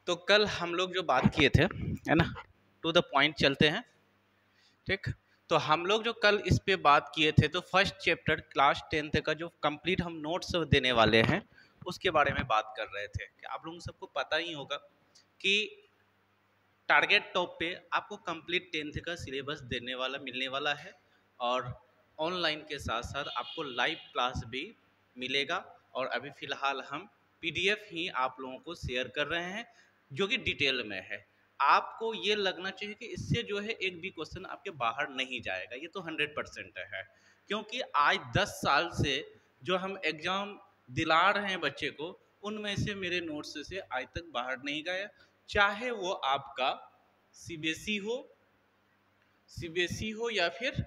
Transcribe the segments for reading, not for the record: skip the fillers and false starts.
तो कल हम लोग जो बात किए थे, है ना, टू द पॉइंट चलते हैं। ठीक, तो हम लोग जो कल इस पे बात किए थे, तो फर्स्ट चैप्टर क्लास 10th का जो कंप्लीट हम नोट्स देने वाले हैं उसके बारे में बात कर रहे थे। कि आप लोगों सबको पता ही होगा कि टारगेट टॉप पे आपको कंप्लीट 10th का सिलेबस देने वाला मिलने वाला है, और ऑनलाइन के साथ साथ आपको लाइव क्लास भी मिलेगा। और अभी फ़िलहाल हम पीडीएफ ही आप लोगों को शेयर कर रहे हैं जो कि डिटेल में है। आपको ये लगना चाहिए कि इससे जो है एक भी क्वेश्चन आपके बाहर नहीं जाएगा, ये तो 100% है। क्योंकि आज 10 साल से जो हम एग्ज़ाम दिला रहे हैं बच्चे को, उनमें से मेरे नोट्स से आज तक बाहर नहीं गया। चाहे वो आपका सीबीएसई हो या फिर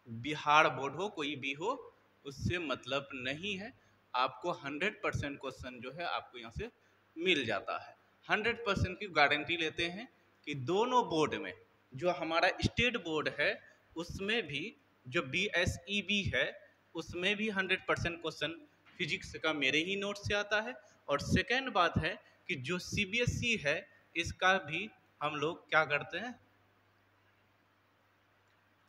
बिहार बोर्ड हो, कोई भी हो, उससे मतलब नहीं है। आपको 100% क्वेश्चन जो है आपको यहाँ से मिल जाता है। 100% की गारंटी लेते हैं कि दोनों बोर्ड में, जो हमारा स्टेट बोर्ड है उसमें भी, जो BSEB है उसमें भी 100% क्वेश्चन फिजिक्स का मेरे ही नोट से आता है। और सेकेंड बात है कि जो सीबीएसई है इसका भी हम लोग क्या करते हैं,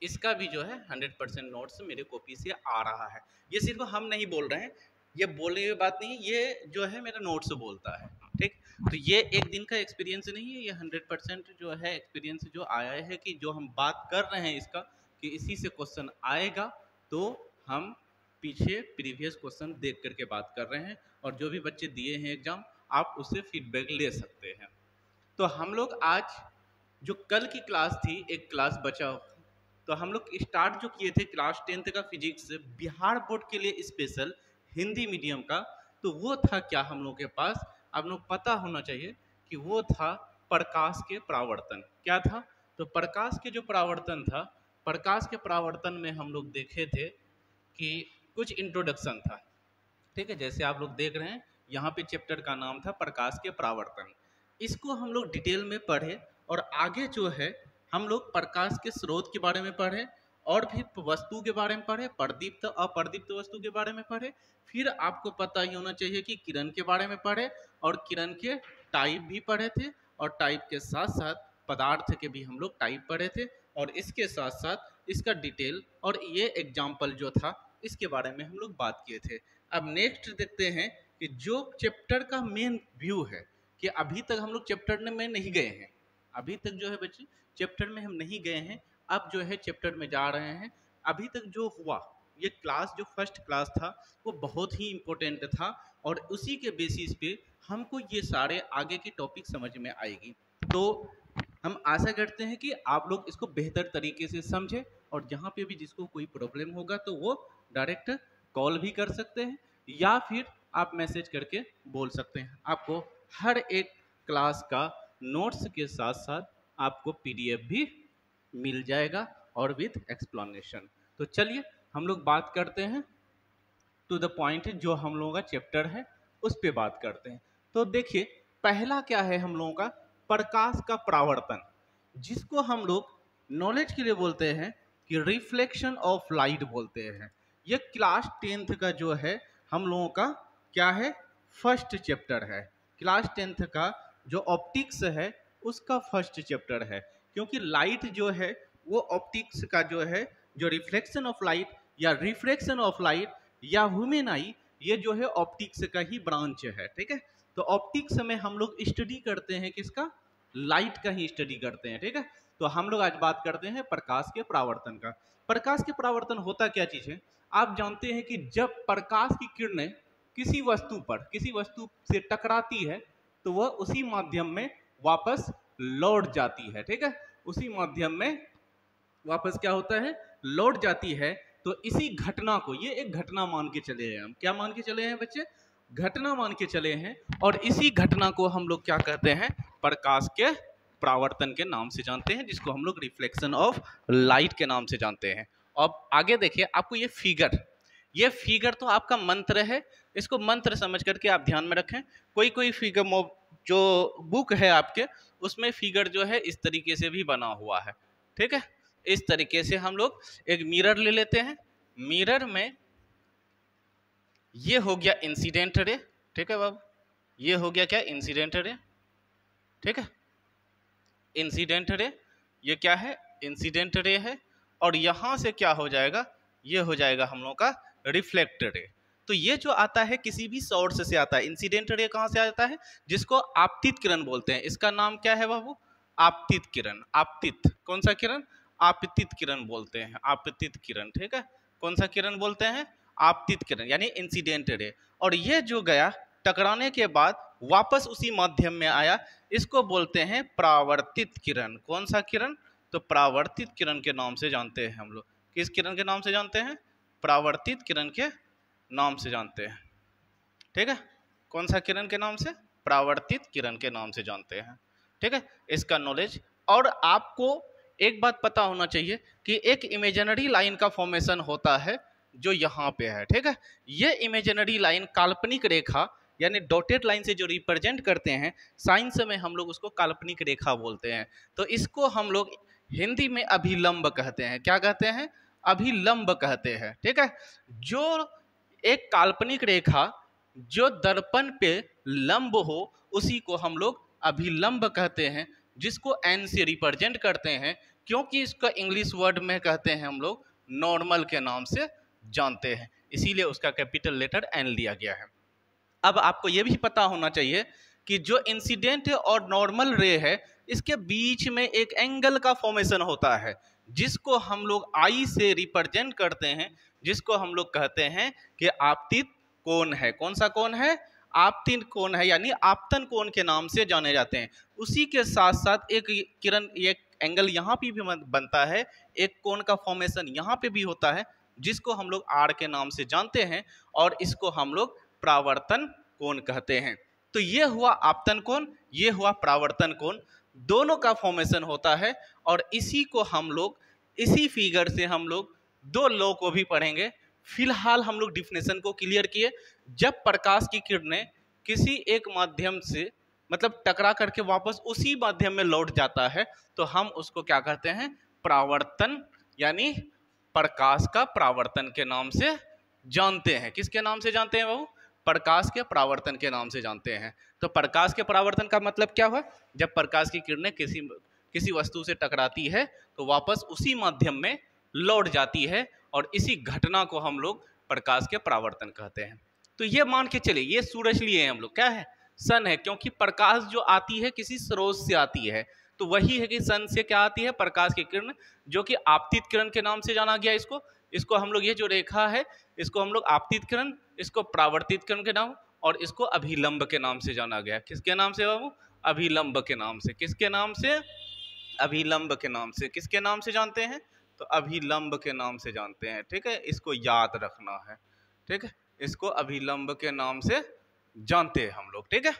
इसका भी जो है 100% नोट्स मेरे कॉपी से आ रहा है। ये सिर्फ हम नहीं बोल रहे हैं, ये बोलने की बात नहीं है, ये जो है मेरा नोट्स बोलता है। ठीक, तो ये एक दिन का एक्सपीरियंस नहीं है, ये 100% जो है एक्सपीरियंस जो आया है कि जो हम बात कर रहे हैं इसका कि इसी से क्वेश्चन आएगा, तो हम पीछे प्रीवियस क्वेश्चन देख करके बात कर रहे हैं। और जो भी बच्चे दिए हैं एग्जाम, आप उससे फीडबैक ले सकते हैं। तो हम लोग आज जो कल की क्लास थी, एक क्लास बचा, तो हम लोग स्टार्ट जो किए थे क्लास 10th का फिजिक्स बिहार बोर्ड के लिए स्पेशल हिंदी मीडियम का, तो वो था क्या हम लोग के पास, आप लोग पता होना चाहिए कि वो था प्रकाश के परावर्तन। क्या था? तो प्रकाश के जो परावर्तन था, प्रकाश के परावर्तन में हम लोग देखे थे कि कुछ इंट्रोडक्शन था। ठीक है, जैसे आप लोग देख रहे हैं यहाँ पे चैप्टर का नाम था प्रकाश के परावर्तन। इसको हम लोग डिटेल में पढ़े, और आगे जो है हम लोग प्रकाश के स्रोत के बारे में पढ़े, और भी वस्तु के बारे में पढ़े, प्रदीप्त अप्रदीप्त वस्तु के बारे में पढ़े। फिर आपको पता ही होना चाहिए कि किरण के बारे में पढ़े, और किरण के टाइप भी पढ़े थे, और टाइप के साथ साथ पदार्थ के भी हम लोग टाइप पढ़े थे, और इसके साथ साथ इसका डिटेल और ये एग्जाम्पल जो था इसके बारे में हम लोग बात किए थे। अब नेक्स्ट देखते हैं कि जो चैप्टर का मेन व्यू है, कि अभी तक हम लोग चैप्टर में नहीं गए हैं, अभी तक जो है बच्चे चैप्टर में हम नहीं गए हैं, अब जो है चैप्टर में जा रहे हैं। अभी तक जो हुआ, ये क्लास जो फर्स्ट क्लास था वो बहुत ही इम्पोर्टेंट था, और उसी के बेसिस पे हमको ये सारे आगे की टॉपिक समझ में आएगी। तो हम आशा करते हैं कि आप लोग इसको बेहतर तरीके से समझें, और जहाँ पे भी जिसको कोई प्रॉब्लम होगा तो वो डायरेक्ट कॉल भी कर सकते हैं, या फिर आप मैसेज करके बोल सकते हैं। आपको हर एक क्लास का नोट्स के साथ साथ आपको पीडीएफ भी मिल जाएगा, और विद एक्सप्लेनेशन। तो चलिए हम लोग बात करते हैं टू द पॉइंट, जो हम लोगों का चैप्टर है उस पे बात करते हैं। तो देखिए पहला क्या है हम लोगों का, प्रकाश का परावर्तन, जिसको हम लोग नॉलेज के लिए बोलते हैं कि रिफ्लेक्शन ऑफ लाइट बोलते हैं। ये क्लास 10th का जो है हम लोगों का क्या है, फर्स्ट चैप्टर है। क्लास 10th का जो ऑप्टिक्स है उसका फर्स्ट चैप्टर है, क्योंकि लाइट जो है वो ऑप्टिक्स का जो है, जो रिफ्लेक्शन ऑफ लाइट या रिफ्रैक्शन ऑफ लाइट या ह्यूमन आई, ये जो है ऑप्टिक्स का ही ब्रांच है। ठीक है, तो ऑप्टिक्स में हम लोग स्टडी करते हैं किसका, लाइट का ही स्टडी करते हैं। ठीक है, तो हम लोग आज बात करते हैं प्रकाश के परावर्तन का। प्रकाश के परावर्तन होता क्या चीज है, आप जानते हैं कि जब प्रकाश की किरणें किसी वस्तु पर, किसी वस्तु से टकराती है, तो वह उसी माध्यम में वापस लौट जाती है। ठीक है, उसी माध्यम में वापस क्या होता है, लौट जाती है। तो इसी घटना को, ये एक घटना मान के चले हैं हम, क्या मान के चले हैं बच्चे, घटना मान के चले हैं। और इसी घटना को हम लोग क्या कहते हैं, प्रकाश के परावर्तन के नाम से जानते हैं, जिसको हम लोग रिफ्लेक्शन ऑफ लाइट के नाम से जानते हैं। अब आगे देखिए, आपको ये फिगर तो आपका मंत्र है, इसको मंत्र समझ करके आप ध्यान में रखें। कोई कोई फिगर जो बुक है आपके, उसमें फिगर जो है इस तरीके से भी बना हुआ है। ठीक है, इस तरीके से हम लोग एक मिरर ले लेते हैं, मिरर में ये हो गया इंसिडेंट रे। ठीक है बाबू, ये हो गया क्या, इंसिडेंट रे। ठीक है। इंसिडेंट रे, ये क्या है, इंसिडेंट रे है, और यहाँ से क्या हो जाएगा, ये हो जाएगा हम लोग का रिफ्लेक्ट रे। तो ये जो आता है किसी भी सोर्स से आता है। इंसिडेंट रे कहाँ से आता है, जिसको आपतित किरण बोलते हैं। इसका नाम क्या है बाबू, आपतित किरण। आपतित कौन सा किरण, आपतित किरण बोलते हैं, आपतित किरण। ठीक है, कौन सा किरण बोलते हैं, आपतित किरण, यानी इंसिडेंट रे। और ये जो गया टकराने के बाद वापस उसी माध्यम में आया, इसको बोलते हैं परावर्तित किरण। कौन सा किरण, तो परावर्तित किरण के नाम से जानते हैं हम लोग। किस किरण के नाम से जानते हैं, परावर्तित किरण के नाम से जानते हैं। ठीक है, कौन सा किरण के नाम से, परावर्तित किरण के नाम से जानते हैं। ठीक है, इसका नॉलेज। और आपको एक बात पता होना चाहिए कि एक इमेजिनरी लाइन का फॉर्मेशन होता है जो यहाँ पे है। ठीक है, ये इमेजिनरी लाइन काल्पनिक रेखा यानी डॉटेड लाइन से जो रिप्रेजेंट करते हैं, साइंस में हम लोग उसको काल्पनिक रेखा बोलते हैं। तो इसको हम लोग हिंदी में अभिलंब कहते हैं। क्या कहते हैं, अभिलंब कहते हैं। ठीक है, जो एक काल्पनिक रेखा जो दर्पण पे लंब हो उसी को हम लोग अभिलंब कहते हैं, जिसको एन से रिप्रेजेंट करते हैं, क्योंकि इसका इंग्लिश वर्ड में कहते हैं हम लोग नॉर्मल के नाम से जानते हैं, इसीलिए उसका कैपिटल लेटर एन लिया गया है। अब आपको यह भी पता होना चाहिए कि जो इंसिडेंट और नॉर्मल रे है, इसके बीच में एक एंगल का फॉर्मेशन होता है, जिसको हम लोग आई से रिप्रेजेंट करते हैं, जिसको हम लोग कहते हैं कि आपतित कोण है। कौन सा कोण है, आपतित कोण है, यानी आपतन कोण के नाम से जाने जाते हैं। उसी के साथ साथ एक किरण, एक एंगल यहाँ पे भी बनता है, एक कोण का फॉर्मेशन यहाँ पे भी होता है, जिसको हम लोग आर के नाम से जानते हैं, और इसको हम लोग परावर्तन कोण कहते हैं। तो ये हुआ आपतन कोण, ये हुआ परावर्तन कोण, दोनों का फॉर्मेशन होता है। और इसी को हम लोग, इसी फिगर से हम लोग दो लॉ को भी पढ़ेंगे। फिलहाल हम लोग डिफिनेशन को क्लियर किए। जब प्रकाश की किरणें किसी एक माध्यम से मतलब टकरा करके वापस उसी माध्यम में लौट जाता है, तो हम उसको क्या कहते हैं, परावर्तन, यानी प्रकाश का परावर्तन के नाम से जानते हैं। किसके नाम से जानते हैं बाबू, प्रकाश के परावर्तन के नाम से जानते हैं। तो प्रकाश के परावर्तन का मतलब क्या हुआ, जब प्रकाश की किरणें किसी वस्तु से टकराती है तो वापस उसी माध्यम में लौट जाती है, और इसी घटना को हम लोग प्रकाश के परावर्तन कहते हैं। तो ये मान के चलिए, ये सूरज लिए हैं हम लोग, क्या है, सन है, क्योंकि प्रकाश जो आती है किसी स्रोत से आती है, तो वही है कि सन से क्या आती है, प्रकाश की किरण, जो कि आपतित किरण के नाम से जाना गया। इसको हम लोग, ये जो रेखा है, इसको हम लोग आपतित किरण, इसको परावर्तित किरण के नाम, और इसको अभिलंब के नाम से जाना गया। किसके नाम से बाबू, अभिलंब के नाम से। किसके नाम से, अभिलंब के नाम से। किसके नाम से जानते हैं, तो अभिलंब के नाम से जानते हैं। ठीक है, इसको याद रखना है। ठीक है, इसको अभिलंब के नाम से जानते हैं हम लोग। ठीक है,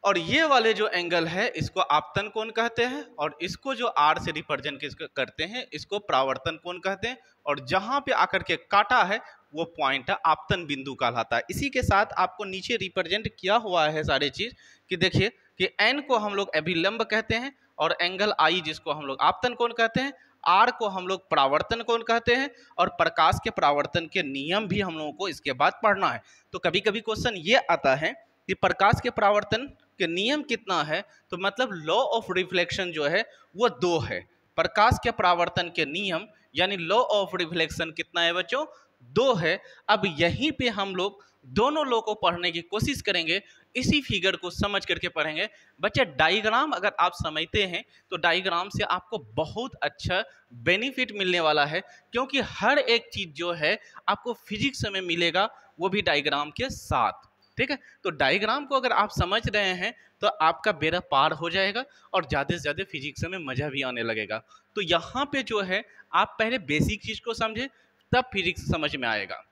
और ये वाले जो एंगल है इसको आपतन कोण कहते हैं, और इसको जो आर से रिप्रेजेंट करते हैं इसको परावर्तन कोण कहते हैं, और जहां पे आकर के काटा है वो पॉइंट है आपतन बिंदु कहलाता है। इसी के साथ आपको नीचे रिप्रेजेंट किया हुआ है सारे चीज, कि देखिए कि एन को हम लोग अभिलंब कहते हैं, और एंगल आई जिसको हम लोग आपतन कोण कहते हैं, आर को हम लोग परावर्तन कोण कहते हैं, और प्रकाश के परावर्तन के नियम भी हम लोगों को इसके बाद पढ़ना है। तो कभी कभी क्वेश्चन ये आता है कि प्रकाश के परावर्तन के नियम कितना है, तो मतलब लॉ ऑफ रिफ्लेक्शन जो है वो 2 है। प्रकाश के परावर्तन के नियम यानी लॉ ऑफ रिफ्लेक्शन कितना है बच्चों, 2 है। अब यहीं पे हम लोग दोनों लॉ को पढ़ने की कोशिश करेंगे, इसी फिगर को समझ करके पढ़ेंगे। बच्चे डायग्राम अगर आप समझते हैं तो डायग्राम से आपको बहुत अच्छा बेनिफिट मिलने वाला है, क्योंकि हर एक चीज जो है आपको फिजिक्स में मिलेगा, वो भी डायग्राम के साथ। ठीक है, तो डायग्राम को अगर आप समझ रहे हैं तो आपका बेड़ा पार हो जाएगा, और ज़्यादा से ज़्यादा फिजिक्स में मज़ा भी आने लगेगा। तो यहाँ पे जो है आप पहले बेसिक चीज़ को समझे, तब फिजिक्स समझ में आएगा।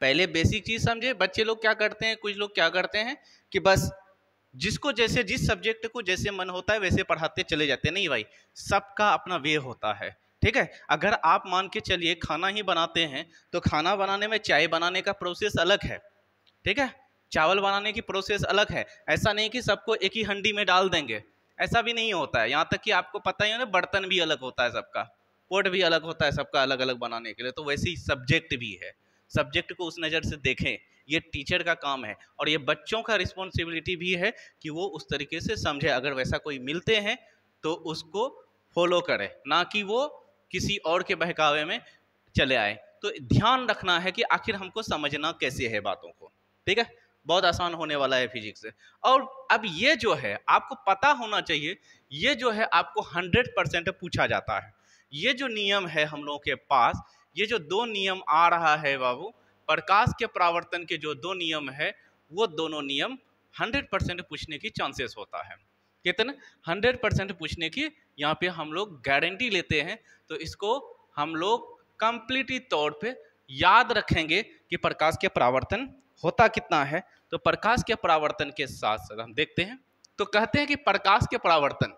पहले बेसिक चीज़ समझे। बच्चे लोग क्या करते हैं, कुछ लोग क्या करते हैं कि बस जिसको जैसे, जिस सब्जेक्ट को जैसे मन होता है वैसे पढ़ाते चले जाते हैं। नहीं भाई, सबका अपना वे होता है। ठीक है, अगर आप मान के चलिए खाना ही बनाते हैं, तो खाना बनाने में चाय बनाने का प्रोसेस अलग है। ठीक है, चावल बनाने की प्रोसेस अलग है। ऐसा नहीं कि सबको एक ही हंडी में डाल देंगे, ऐसा भी नहीं होता है। यहाँ तक कि आपको पता ही है ना, बर्तन भी अलग होता है सबका, पोट भी अलग होता है सबका, अलग अलग बनाने के लिए। तो वैसे ही सब्जेक्ट भी है, सब्जेक्ट को उस नज़र से देखें ये टीचर का काम है और ये बच्चों का रिस्पॉन्सिबिलिटी भी है कि वो उस तरीके से समझे, अगर वैसा कोई मिलते हैं तो उसको फॉलो करे, ना कि वो किसी और के बहकावे में चले आए। तो ध्यान रखना है कि आखिर हमको समझना कैसे है बातों को, ठीक है। बहुत आसान होने वाला है फिजिक्स से। और अब ये जो है आपको पता होना चाहिए, ये जो है आपको 100% पूछा जाता है। ये जो नियम है हम लोगों के पास, ये जो दो नियम आ रहा है बाबू, प्रकाश के परावर्तन के जो दो नियम है, वो दोनों नियम 100% पूछने की चांसेस होता है। कितने? 100% पूछने की यहाँ पे हम लोग गारंटी लेते हैं। तो इसको हम लोग कंप्लीटली तौर पे याद रखेंगे कि प्रकाश के परावर्तन होता कितना है। तो प्रकाश के परावर्तन के साथ साथ हम देखते हैं, तो कहते हैं कि प्रकाश के परावर्तन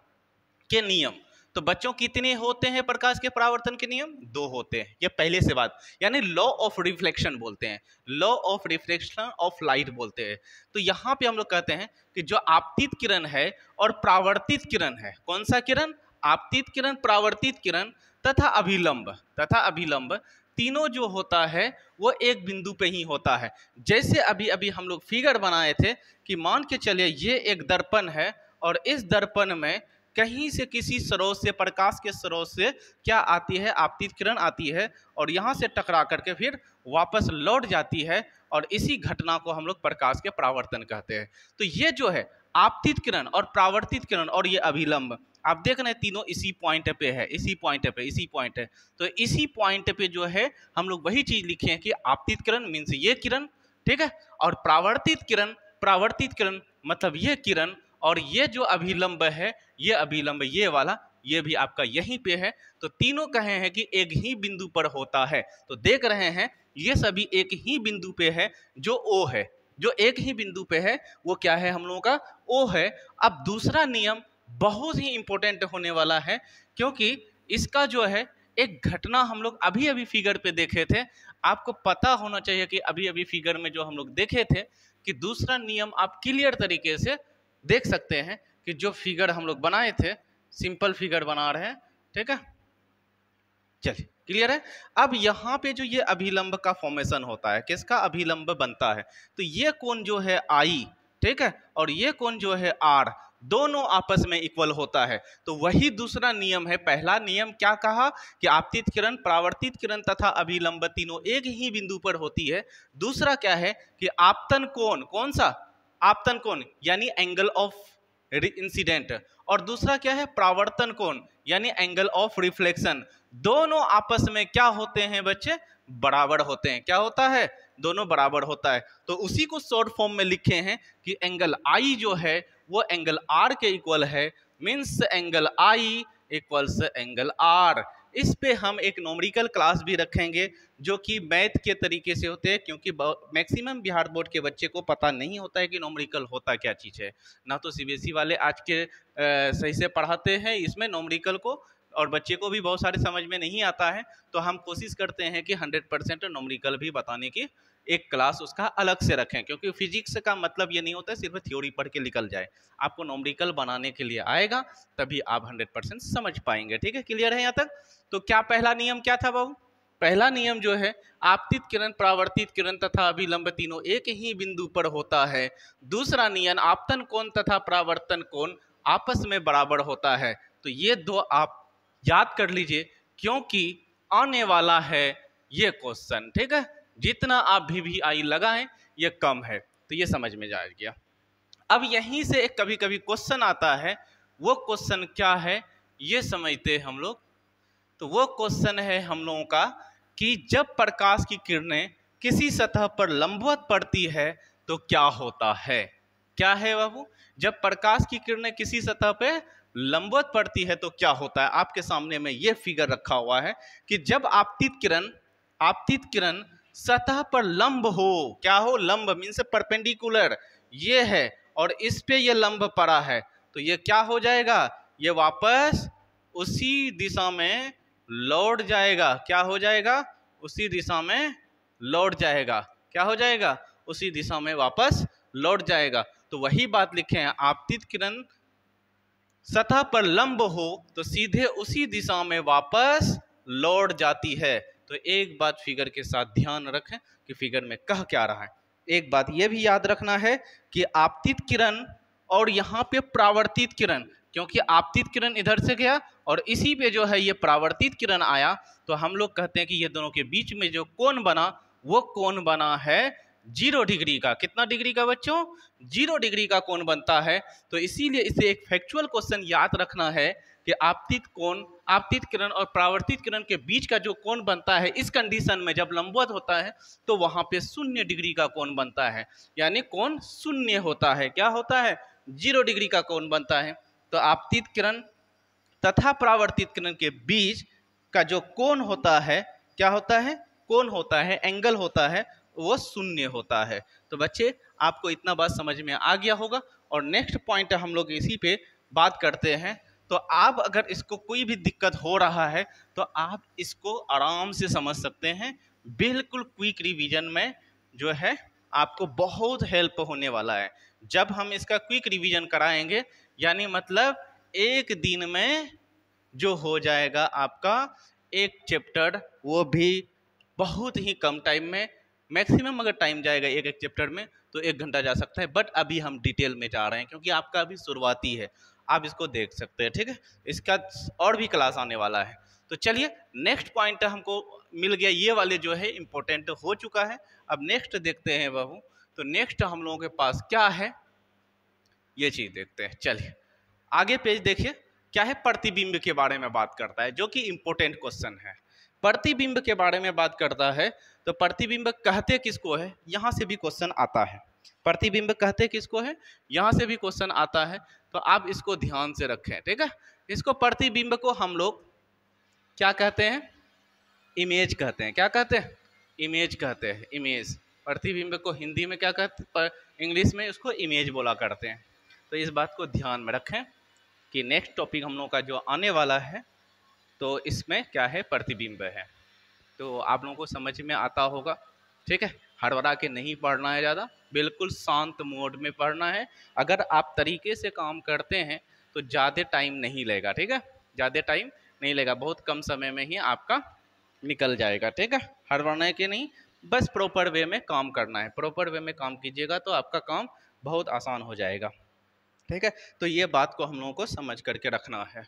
के नियम, तो बच्चों कितने होते हैं प्रकाश के परावर्तन के नियम? 2 होते हैं। ये पहले से बात, यानी लॉ ऑफ रिफ्लेक्शन बोलते हैं, law of reflection of light बोलते हैं। तो यहाँ पे हम लोग कहते हैं कि जो आपतित किरण है और परावर्तित किरण है, कौन सा किरण? आपतित किरण, परावर्तित किरण तथा अभिलंब तीनों जो होता है वो एक बिंदु पे ही होता है। जैसे अभी अभी हम लोग फिगर बनाए थे कि मान के चलिए ये एक दर्पण है और इस दर्पण में कहीं से किसी स्रोत से, प्रकाश के स्रोत से क्या आती है? आपतित किरण आती है और यहाँ से टकरा करके फिर वापस लौट जाती है और इसी घटना को हम लोग प्रकाश के परावर्तन कहते हैं। तो ये जो है आपतित किरण और परावर्तित किरण और ये अभिलंब, आप देख रहे हैं तीनों इसी पॉइंट पे है, इसी पॉइंट है। तो इसी पॉइंट पे जो है हम लोग वही चीज लिखे हैं कि आपतित किरण मीन्स ये किरण, ठीक है, और परावर्तित किरण मतलब ये किरण, और ये जो अभिलंब है, ये अभिलंब ये वाला, ये भी आपका यहीं पे है। तो तीनों कहे हैं कि एक ही बिंदु पर होता है। तो देख रहे हैं ये सभी एक ही बिंदु पे है, जो ओ है, जो एक ही बिंदु पे है वो क्या है? हम लोगों का ओ है। अब दूसरा नियम बहुत ही इंपॉर्टेंट होने वाला है, क्योंकि इसका जो है एक घटना हम लोग अभी अभी फिगर पे देखे थे। आपको पता होना चाहिए कि अभी अभी फिगर में जो हम लोग देखे थे कि दूसरा नियम आप क्लियर तरीके से देख सकते हैं कि जो फिगर हम लोग बनाए थे, सिंपल फिगर बना रहे हैं, ठीक है, चलिए क्लियर है। अब यहाँ पे जो ये अभिलंब का फॉर्मेशन होता है, किसका अभिलंब बनता है? तो ये कोण जो है आई, ठीक है, और ये कोण जो है आर, दोनों आपस में इक्वल होता है। तो वही दूसरा नियम है। पहला नियम क्या कहा कि आपतित किरण, परावर्तित किरण तथा अभिलंब तीनों एक ही बिंदु पर होती है। दूसरा क्या है कि आपतन कोण, कौन सा? आपतन कोण यानी एंगल ऑफ इंसिडेंट, और दूसरा क्या है? परावर्तन कोण यानी एंगल ऑफ रिफ्लेक्शन। दोनों आपस में क्या होते हैं बच्चे? बराबर होते हैं। क्या होता है? दोनों बराबर होता है। तो उसी को शॉर्ट फॉर्म में लिखे हैं कि एंगल आई जो है वो एंगल आर के इक्वल है, means angle I equals angle R. इस पे हम एक नोमरिकल क्लास भी रखेंगे जो कि मैथ के तरीके से होते हैं, क्योंकि मैक्सिमम बिहार बोर्ड के बच्चे को पता नहीं होता है कि नोमरिकल होता क्या चीज़ है। ना तो सीबीएसई वाले आज के सही से पढ़ाते हैं इसमें नोमरिकल को, और बच्चे को भी बहुत सारे समझ में नहीं आता है। तो हम कोशिश करते हैं कि 100% नोमरिकल भी बताने की एक क्लास उसका अलग से रखें, क्योंकि फिजिक्स का मतलब ये नहीं होता है सिर्फ थ्योरी पढ़ के निकल जाए। आपको नोमरिकल बनाने के लिए आएगा तभी आप 100% समझ पाएंगे। ठीक है, क्लियर है यहाँ तक? तो क्या पहला नियम क्या था बाबू? पहला नियम जो है आपतित किरण, परावर्तित किरण तथा अभिलंब तीनों एक ही बिंदु पर होता है। दूसरा नियम आपतन कोण तथा परावर्तन कोण आपस में बराबर होता है। तो ये दो आप याद कर लीजिए, क्योंकि आने वाला है ये क्वेश्चन, ठीक है। जितना आप VVI लगाएं ये कम है, तो ये समझ में जा गया। अब यहीं से एक कभी कभी क्वेश्चन आता है, वो क्वेश्चन क्या है ये समझते हैं हम लोग। तो वो क्वेश्चन है हम लोगों का कि जब प्रकाश की किरणें किसी सतह पर लंबवत पड़ती है तो क्या होता है? क्या है बाबू? जब प्रकाश की किरणें किसी सतह पे लंबवत पड़ती है तो क्या होता है? आपके सामने में ये फिगर रखा हुआ है कि जब आपतित किरण सतह पर लंब हो, क्या हो? लंब मीन्स परपेंडिकुलर, ये है, और इस पे ये लंब पड़ा है, तो ये क्या हो जाएगा? ये वापस उसी दिशा में लौट जाएगा। क्या हो जाएगा? उसी दिशा में लौट जाएगा। क्या हो जाएगा? उसी दिशा में वापस लौट जाएगा। तो वही बात लिखे हैं, आपतित किरण सतह पर लंब हो तो सीधे उसी दिशा में वापस लौट जाती है। तो एक बात फिगर के साथ ध्यान रखें कि फिगर में कह क्या रहा है। एक बात ये भी याद रखना है कि आपतित किरण और यहाँ पे परावर्तित किरण, क्योंकि आपतित किरण इधर से गया और इसी पे जो है ये परावर्तित किरण आया, तो हम लोग कहते हैं कि ये दोनों के बीच में जो कोण बना वो कोण बना है 0 डिग्री का। कितना डिग्री का बच्चों? 0 डिग्री का कोण बनता है। तो इसीलिए इसे एक फैक्चुअल क्वेश्चन याद रखना है कि आपतित किरण और परावर्तित किरण के बीच का जो कोण बनता है इस कंडीशन में जब लंबवत होता है तो वहां पे 0 डिग्री का कोण बनता है, यानी कोण 0 होता है। क्या होता है? 0 डिग्री का कोण बनता है। तो आपतित किरण तथा परावर्तित किरण के बीच का जो कोण होता है क्या होता है? कोण होता है, एंगल होता है, वो 0 होता है। तो बच्चे आपको इतना बात समझ में आ गया होगा। और नेक्स्ट पॉइंट हम लोग इसी पे बात करते हैं। तो आप अगर इसको कोई भी दिक्कत हो रहा है तो आप इसको आराम से समझ सकते हैं, बिल्कुल क्विक रिवीजन में जो है आपको बहुत हेल्प होने वाला है। जब हम इसका क्विक रिवीजन कराएंगे यानी मतलब एक दिन में जो हो जाएगा आपका एक चैप्टर, वो भी बहुत ही कम टाइम में, मैक्सिमम अगर टाइम जाएगा एक चैप्टर में तो 1 घंटा जा सकता है। बट अभी हम डिटेल में जा रहे हैं क्योंकि आपका अभी शुरुआती है, आप इसको देख सकते हैं, ठीक है। इसका और भी क्लास आने वाला है। तो चलिए नेक्स्ट पॉइंट हमको मिल गया, ये वाले जो है इम्पोर्टेंट हो चुका है। अब नेक्स्ट देखते हैं बाबू। तो नेक्स्ट हम लोगों के पास क्या है ये चीज़ देखते हैं। चलिए आगे पेज देखिए, क्या है? प्रतिबिंब के बारे में बात करता है, जो कि इम्पोर्टेंट क्वेश्चन है। प्रतिबिंब के बारे में बात करता है तो प्रतिबिंब कहते किसको है? यहाँ से भी क्वेश्चन आता है। प्रतिबिंब कहते किसको है? यहाँ से भी क्वेश्चन आता है। तो आप इसको ध्यान से रखें, ठीक है। इसको प्रतिबिंब को हम लोग क्या कहते हैं? इमेज कहते हैं। क्या कहते हैं? इमेज कहते हैं, इमेज। प्रतिबिंब को हिंदी में क्या कहते हैं? इंग्लिश में उसको इमेज बोला करते हैं। तो इस बात को ध्यान में रखें कि नेक्स्ट टॉपिक हम लोग का जो आने वाला है तो इसमें क्या है? प्रतिबिंब है। तो आप लोगों को समझ में आता होगा, ठीक है। हड़बड़ा के नहीं पढ़ना है ज़्यादा, बिल्कुल शांत मोड में पढ़ना है। अगर आप तरीके से काम करते हैं तो ज़्यादा टाइम नहीं लेगा, ठीक है। ज़्यादा टाइम नहीं लेगा, बहुत कम समय में ही आपका निकल जाएगा, ठीक है। हड़बड़ाने के नहीं, बस प्रॉपर वे में काम करना है। प्रॉपर वे में काम कीजिएगा तो आपका काम बहुत आसान हो जाएगा, ठीक है। तो ये बात को हम लोगों को समझ करके रखना है।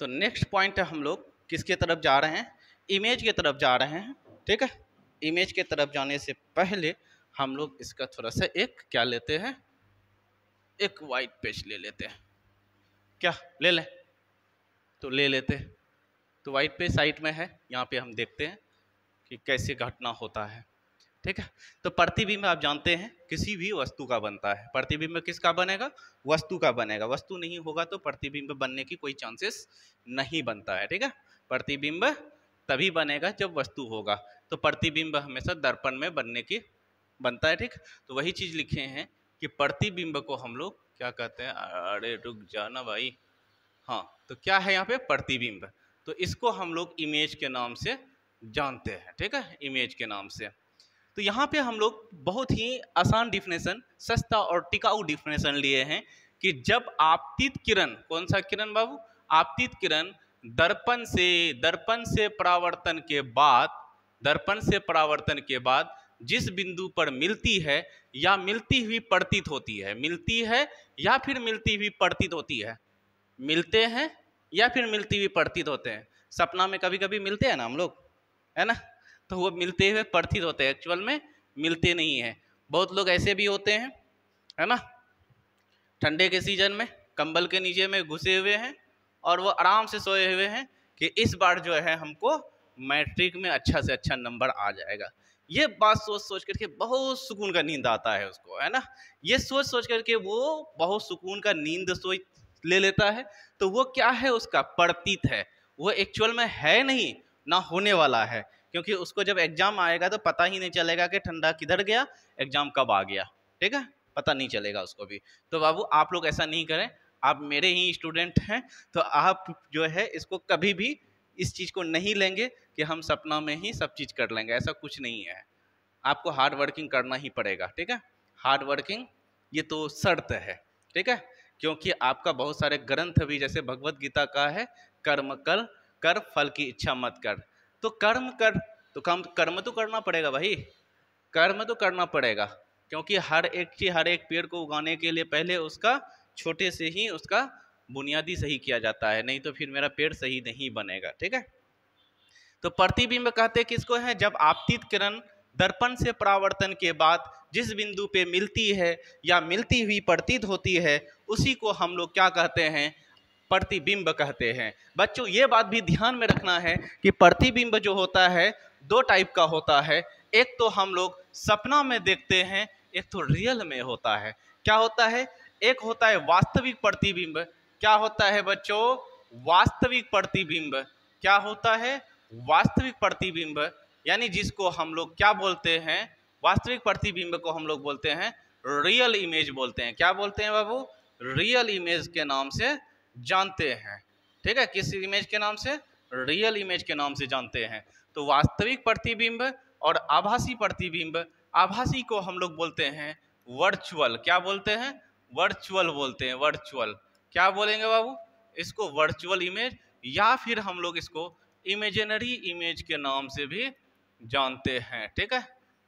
तो नेक्स्ट पॉइंट हम लोग किसके तरफ जा रहे हैं? इमेज के तरफ जा रहे हैं, ठीक है। इमेज के तरफ जाने से पहले हम लोग इसका थोड़ा सा एक क्या लेते हैं, एक वाइट पेज ले लेते हैं। क्या ले लें? तो ले लेते हैं। तो वाइट पेज साइड में है, यहाँ पे हम देखते हैं कि कैसे घटना होता है, ठीक है। तो प्रतिबिंब आप जानते हैं किसी भी वस्तु का बनता है। प्रतिबिंब किसका बनेगा? वस्तु का बनेगा। वस्तु नहीं होगा तो प्रतिबिंब बनने की कोई चांसेस नहीं बनता है, ठीक है। प्रतिबिंब तभी बनेगा जब वस्तु होगा। तो प्रतिबिंब हमेशा दर्पण में बनता है, ठीक। तो वही चीज लिखे हैं कि प्रतिबिंब को हम लोग क्या कहते हैं? अरे रुक जाना भाई, हाँ। तो क्या है यहाँ पे? प्रतिबिंब। तो इसको हम लोग इमेज के नाम से जानते हैं, ठीक है, इमेज के नाम से। तो यहाँ पे हम लोग बहुत ही आसान डिफिनेशन, सस्ता और टिकाऊ डिफिनेशन लिए हैं कि जब आपतित किरण, कौन सा किरण बाबू? आपतित किरण दर्पण से परावर्तन के बाद जिस बिंदु पर मिलती है या मिलती हुई प्रतीत होती है, मिलती है या फिर मिलती हुई प्रतीत होती है, मिलते हैं या फिर मिलती हुई प्रतीत होते हैं। सपना में कभी कभी मिलते हैं ना हम लोग, है ना। तो वो मिलते हुए प्रतीत होते हैं, एक्चुअल में मिलते नहीं है। बहुत लोग ऐसे भी होते हैं, है ना, ठंडे के सीजन में कंबल के नीचे में घुसे हुए हैं और वो आराम से सोए हुए हैं कि इस बार जो है हमको मैट्रिक में अच्छा से अच्छा नंबर आ जाएगा। ये बात सोच सोच करके बहुत सुकून का नींद आता है उसको, है ना। ये सोच सोच करके वो बहुत सुकून का नींद सोच ले लेता है। तो वो क्या है? उसका प्रतीत है, वो एक्चुअल में है नहीं, ना होने वाला है। क्योंकि उसको जब एग्जाम आएगा तो पता ही नहीं चलेगा कि ठंडा किधर गया, एग्जाम कब आ गया, ठीक है, पता नहीं चलेगा उसको भी। तो बाबू आप लोग ऐसा नहीं करें, आप मेरे ही स्टूडेंट हैं, तो आप जो है इसको कभी भी इस चीज़ को नहीं लेंगे कि हम सपना में ही सब चीज़ कर लेंगे, ऐसा कुछ नहीं है। आपको हार्ड वर्किंग करना ही पड़ेगा, ठीक है। हार्ड वर्किंग ये तो शर्त है, ठीक है। क्योंकि आपका बहुत सारे ग्रंथ भी जैसे भगवत गीता का है कर्म कर फल की इच्छा मत कर। तो कर्म कर, तो कर्म तो करना पड़ेगा भाई, कर्म तो करना पड़ेगा, क्योंकि हर एक चीज, हर एक पेड़ को उगाने के लिए पहले उसका छोटे से ही उसका बुनियादी सही किया जाता है, नहीं तो फिर मेरा पेड़ सही नहीं बनेगा। ठीक है, तो प्रतिबिंब कहते किसको है? जब आपतित किरण दर्पण से परावर्तन के बाद जिस बिंदु पे मिलती है या मिलती हुई प्रतीत होती है, उसी को हम लोग क्या कहते हैं? प्रतिबिंब कहते हैं। बच्चों ये बात भी ध्यान में रखना है कि प्रतिबिंब जो होता है दो टाइप का होता है। एक तो हम लोग सपना में देखते हैं, एक तो रियल में होता है। क्या होता है? एक होता है वास्तविक प्रतिबिंब। क्या होता है बच्चों? वास्तविक प्रतिबिंब। क्या होता है? वास्तविक प्रतिबिंब, यानी जिसको हम लोग क्या बोलते हैं? वास्तविक प्रतिबिंब को हम लोग बोलते हैं रियल इमेज बोलते हैं। क्या बोलते हैं बाबू? रियल इमेज के नाम से जानते हैं। ठीक है, किस इमेज के नाम से? रियल इमेज के नाम से जानते हैं। तो वास्तविक प्रतिबिंब और आभासी प्रतिबिंब, आभासी को हम लोग बोलते हैं वर्चुअल। क्या बोलते हैं? वर्चुअल बोलते हैं, वर्चुअल। क्या बोलेंगे बाबू? इसको वर्चुअल इमेज, या फिर हम लोग इसको इमेजिनरी इमेज के नाम से भी जानते हैं। ठीक है,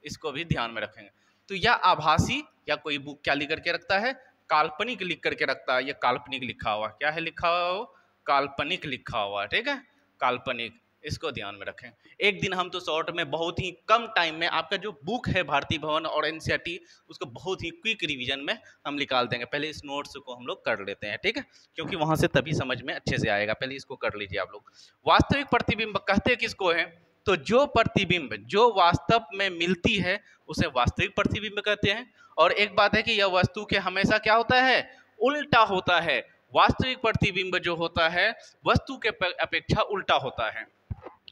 इसको भी ध्यान में रखेंगे। तो यह आभासी, या कोई बुक क्या लिख करके रखता है? काल्पनिक लिख करके रखता है। ये काल्पनिक लिखा हुआ, क्या है लिखा हुआ? वो काल्पनिक लिखा हुआ। ठीक है, काल्पनिक, इसको ध्यान में रखें। एक दिन हम तो शॉर्ट में बहुत ही कम टाइम में आपका जो बुक है भारतीय भवन और एनसीईआरटी, उसको बहुत ही क्विक रिवीजन में हम निकाल देंगे। पहले इस नोट्स को हम लोग कर लेते हैं। ठीक है, क्योंकि वहां से तभी समझ में अच्छे से आएगा। पहले इसको कर लीजिए आप लोग। वास्तविक प्रतिबिंब कहते किसको है? तो जो प्रतिबिंब जो वास्तव में मिलती है उसे वास्तविक प्रतिबिंब कहते हैं। और एक बात है कि यह वस्तु के हमेशा क्या होता है? उल्टा होता है। वास्तविक प्रतिबिंब जो होता है वस्तु के अपेक्षा उल्टा होता है।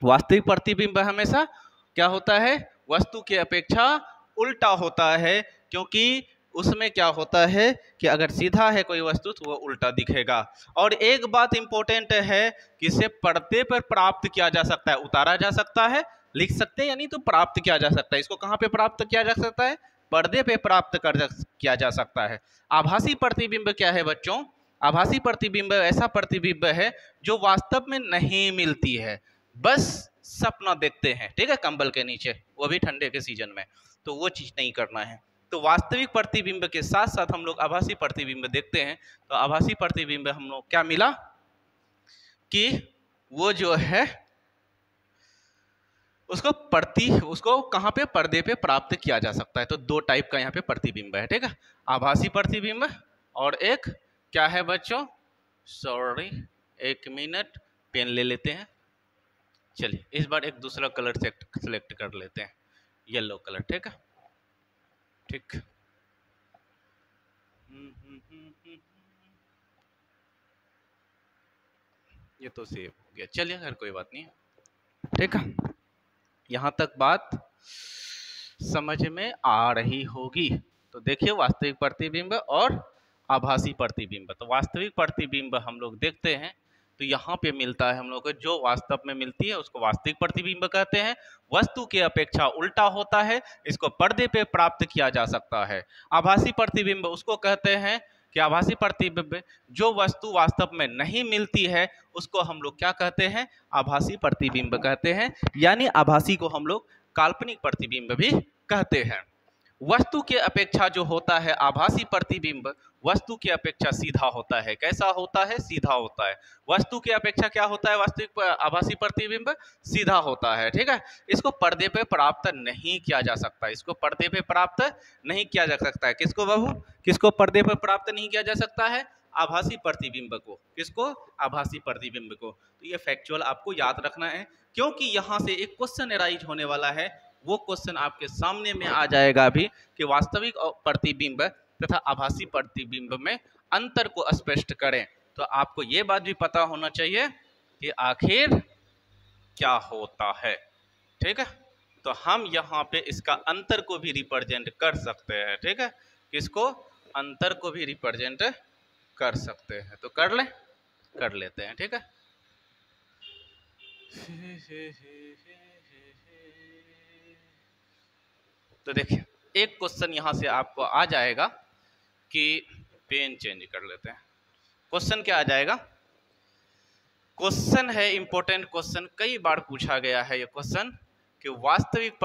वास्तविक प्रतिबिंब हमेशा क्या होता है? वस्तु के अपेक्षा उल्टा होता है, क्योंकि उसमें क्या होता है कि अगर सीधा है कोई वस्तु तो वो उल्टा दिखेगा। और एक बात इंपॉर्टेंट है कि इसे पर्दे पर प्राप्त किया जा सकता है, उतारा जा सकता है, लिख सकते हैं, यानी तो प्राप्त किया जा सकता है। इसको कहाँ पे प्राप्त किया जा सकता है? पर्दे पे प्राप्त किया जा सकता है। आभासी प्रतिबिंब क्या है बच्चों? आभासी प्रतिबिंब ऐसा प्रतिबिंब है जो वास्तव में नहीं मिलती है, बस सपना देखते हैं। ठीक है, कंबल के नीचे, वो भी ठंडे के सीजन में, तो वो चीज नहीं करना है। तो वास्तविक प्रतिबिंब के साथ साथ हम लोग आभासी प्रतिबिंब देखते हैं। तो आभासी प्रतिबिंब हम लोग क्या मिला कि वो जो है उसको कहाँ पे? पर्दे पे प्राप्त किया जा सकता है। तो दो टाइप का यहाँ पे प्रतिबिंब है। ठीक है, आभासी प्रतिबिंब और एक क्या है बच्चों? सॉरी, एक मिनट, पेन ले लेते हैं। चलिए इस बार एक दूसरा कलर सेलेक्ट कर लेते हैं, येलो कलर। ठीक है, ठीक। ये तो सेव हो गया, चलिए खैर कोई बात नहीं। ठीक है, यहाँ तक बात समझ में आ रही होगी। तो देखिए वास्तविक प्रतिबिंब और आभासी प्रतिबिंब। तो वास्तविक प्रतिबिंब हम लोग देखते हैं तो यहाँ पे मिलता है हम लोग को, जो वास्तव में मिलती है उसको वास्तविक प्रतिबिंब कहते हैं। वस्तु के अपेक्षा उल्टा होता है, इसको पर्दे पे प्राप्त किया जा सकता है। आभासी प्रतिबिंब उसको कहते हैं कि आभासी प्रतिबिंब जो वस्तु वास्तव में नहीं मिलती है उसको हम लोग क्या कहते हैं? आभासी प्रतिबिंब कहते हैं। यानी आभासी को हम लोग काल्पनिक प्रतिबिंब भी कहते हैं। वस्तु के अपेक्षा जो होता है आभासी प्रतिबिंब वस्तु की अपेक्षा सीधा होता है। कैसा होता है? सीधा होता है। वस्तु की अपेक्षा क्या होता है? वास्तविक आभासी प्रतिबिंब सीधा होता है। ठीक है, इसको पर्दे पे प्राप्त नहीं किया जा सकता, इसको पर्दे पे प्राप्त नहीं किया जा सकता है। किसको बाबू? किसको पर्दे पे प्राप्त नहीं किया जा सकता है? आभासी प्रतिबिंब को। किसको? आभासी प्रतिबिंब को। तो ये फैक्चुअल आपको याद रखना है, क्योंकि यहाँ से एक क्वेश्चन एराइज होने वाला है। वो क्वेश्चन आपके सामने में आ जाएगा अभी कि वास्तविक प्रतिबिंब तथा आभासी प्रतिबिंब में अंतर को स्पष्ट करें। तो आपको ये बात भी पता होना चाहिए कि आखिर क्या होता है। ठीक है, तो हम यहाँ पे इसका अंतर को भी रिप्रेजेंट कर सकते हैं। ठीक है, किसको? अंतर को भी रिप्रेजेंट कर सकते हैं। तो कर लेते हैं। ठीक है, तो देखिए एक क्वेश्चन यहाँ से आपको आ जाएगा कि पेन चेंज कर लेते हैं। क्वेश्चन क्या आ जाएगा? क्वेश्चन है इंपॉर्टेंट क्वेश्चन, कई बार पूछा गया है ये क्वेश्चन कि वास्तविक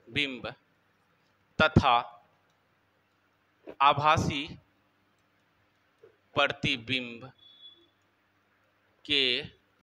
प्रतिबिंब तथा आभासी प्रतिबिंब के